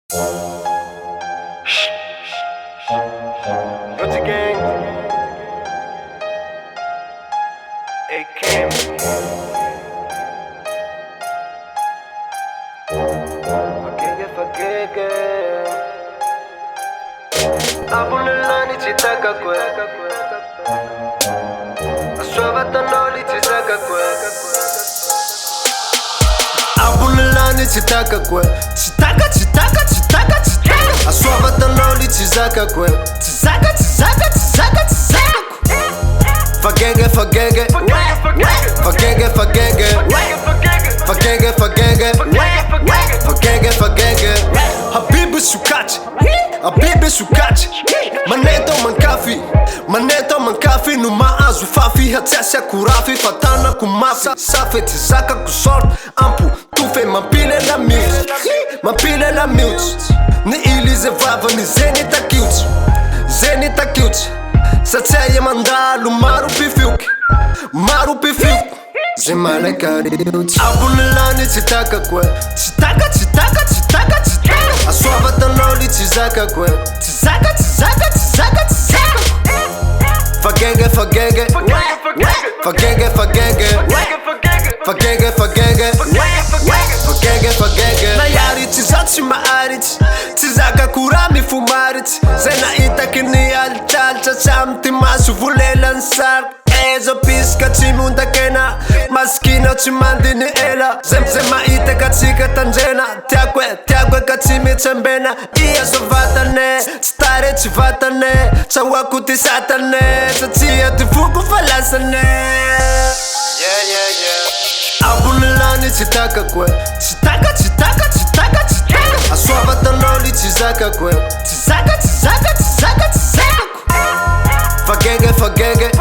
Gucci gang. It came. Forget. Abunelani chitaka kwe. Aswavata noli chitaka kwe. Abunelani chitaka kwe. Chitaka. Aswavata noli chitaka kwe. Chitaka kwe. Forget. Habibi shukachi Maneto mankafi Numa azu fafi Hatsasya kurafi Fatana kumafi Safe tizaka kusort Ampu tufe mampile la mute Ni ilize vava ni zeni ta cute Satsaye mandalu maru pifiuk Zimane kariut Abunelani chitaka kwe Chitaka Aswavata noli chizaka kwe Chizaka Fagege Nayari chizachi maarich Chizaka kurami fumarich Zena itakini alchalcha Chamti masu vulelan sark Ezo piska chimunda kena Maskino chimandini ela Zema itaka chika tanjena Tiakwe kachimi chembena Iya sovatane Stare chivatane Chawakuti satane Chachia tifuku falasane Yeah Abunelani chitaka kwe Chitaka Aswavata noli chizaka kwe Chizaka Forget.